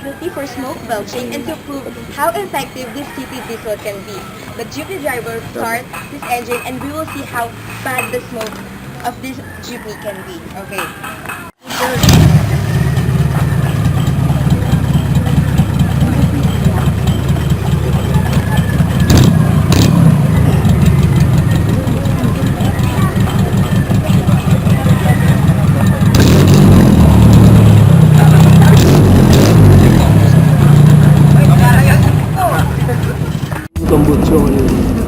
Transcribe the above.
difficulty for smoke belching and to prove how effective this city diesel can be. The jeepney driver starts his engine and we will see how bad the smoke of this jeepney can be. Okay. Kombucha.